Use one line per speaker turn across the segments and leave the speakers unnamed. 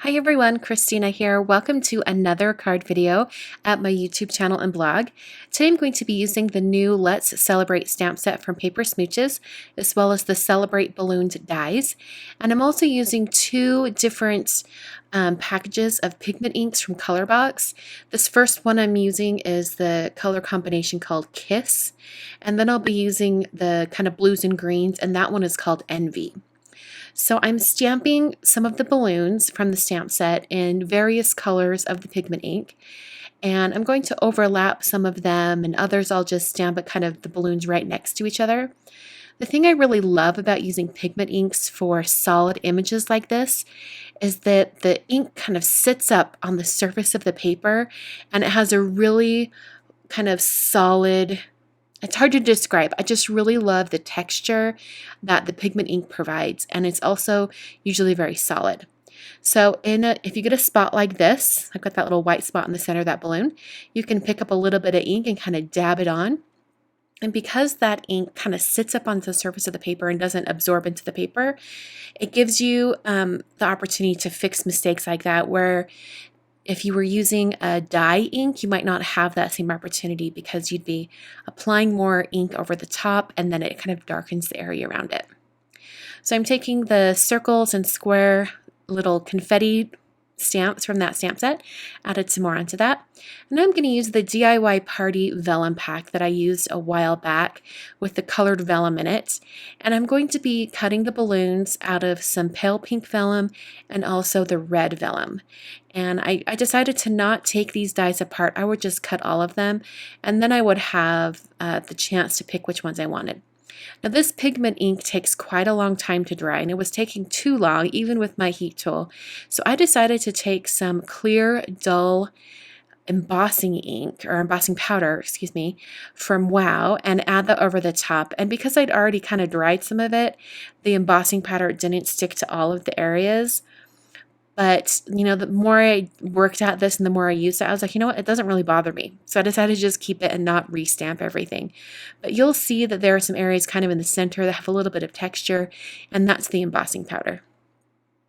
Hi everyone, Christina here. Welcome to another card video at my YouTube channel and blog. Today I'm going to be using the new Let's Celebrate stamp set from Paper Smooches, as well as the Celebrate ballooned dies. And I'm also using two different packages of pigment inks from Colorbox. This first one I'm using is the color combination called Kiss, and then I'll be using the kind of blues and greens, and that one is called Envy. So I'm stamping some of the balloons from the stamp set in various colors of the pigment ink, and I'm going to overlap some of them, and others I'll just stamp at kind of the balloons right next to each other. The thing I really love about using pigment inks for solid images like this is that the ink kind of sits up on the surface of the paper, and it has a really kind of solid, it's hard to describe. I just really love the texture that the pigment ink provides, and it's also usually very solid. So if you get a spot like this, I've got that little white spot in the center of that balloon, you can pick up a little bit of ink and kind of dab it on. And because that ink kind of sits up on the surface of the paper and doesn't absorb into the paper, it gives you the opportunity to fix mistakes like that, where if you were using a dye ink, you might not have that same opportunity because you'd be applying more ink over the top, and then it kind of darkens the area around it. So I'm taking the circles and square little confetti stamps from that stamp set, added some more onto that. And I'm going to use the DIY Party Vellum pack that I used a while back with the colored vellum in it. And I'm going to be cutting the balloons out of some pale pink vellum and also the red vellum. And I decided to not take these dies apart. I would just cut all of them, and then I would have the chance to pick which ones I wanted. Now this pigment ink takes quite a long time to dry, and it was taking too long even with my heat tool. So I decided to take some clear, dull embossing ink, or embossing powder, excuse me, from WOW, and add that over the top. And because I'd already kind of dried some of it, the embossing powder didn't stick to all of the areas. But, you know, the more I worked at this and the more I used it, I was like, you know what, it doesn't really bother me. So I decided to just keep it and not restamp everything. But you'll see that there are some areas kind of in the center that have a little bit of texture, and that's the embossing powder.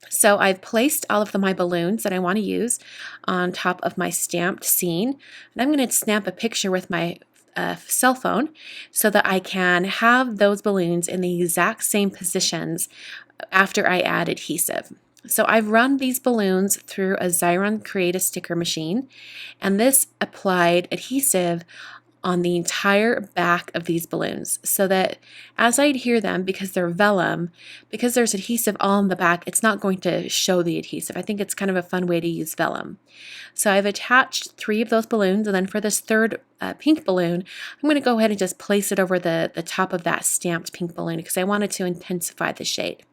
So I've placed all of my balloons that I want to use on top of my stamped scene. And I'm going to snap a picture with my cell phone so that I can have those balloons in the exact same positions after I add adhesive. So I've run these balloons through a Xyron Create a Sticker machine, and this applied adhesive on the entire back of these balloons, so that as I adhere them, because they're vellum, because there's adhesive all in the back, it's not going to show the adhesive. I think it's kind of a fun way to use vellum. So I've attached 3 of those balloons, and then for this third pink balloon, I'm going to go ahead and just place it over the top of that stamped pink balloon because I wanted to intensify the shade.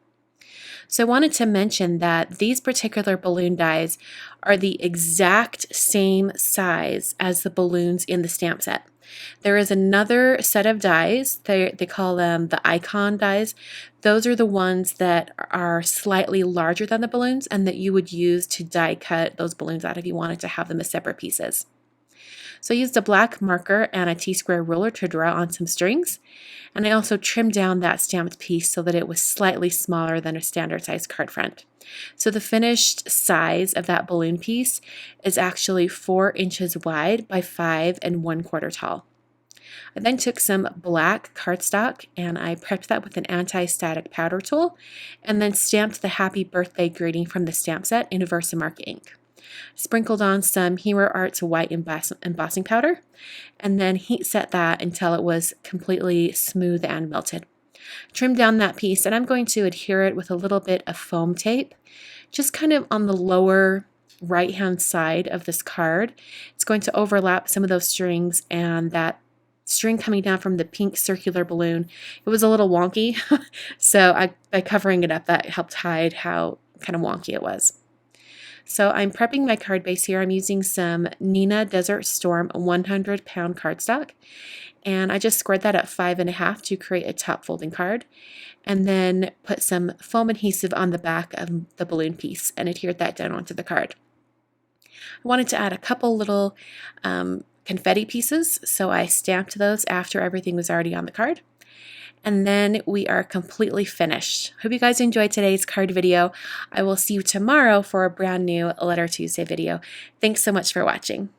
So I wanted to mention that these particular balloon dies are the exact same size as the balloons in the stamp set. There is another set of dies, they call them the icon dies. Those are the ones that are slightly larger than the balloons and that you would use to die cut those balloons out if you wanted to have them as separate pieces. So I used a black marker and a T-square ruler to draw on some strings, and I also trimmed down that stamped piece so that it was slightly smaller than a standard size card front. So the finished size of that balloon piece is actually 4 inches wide by 5 1/4 tall. I then took some black cardstock and I prepped that with an anti-static powder tool, and then stamped the happy birthday greeting from the stamp set in Versamark ink. Sprinkled on some Hero Arts white embossing powder, and then heat set that until it was completely smooth and melted. Trim down that piece, and I'm going to adhere it with a little bit of foam tape, just kind of on the lower right hand side of this card. It's going to overlap some of those strings, and that string coming down from the pink circular balloon, it was a little wonky, so by covering it up, that helped hide how kind of wonky it was. So I'm prepping my card base here. I'm using some Neenah Desert Storm 100-pound cardstock, and I just squared that at 5 1/2 to create a top folding card, and then put some foam adhesive on the back of the balloon piece and adhered that down onto the card. I wanted to add a couple little confetti pieces, so I stamped those after everything was already on the card. and then we are completely finished. Hope you guys enjoyed today's card video. I will see you tomorrow for a brand new Letter Tuesday video. Thanks so much for watching.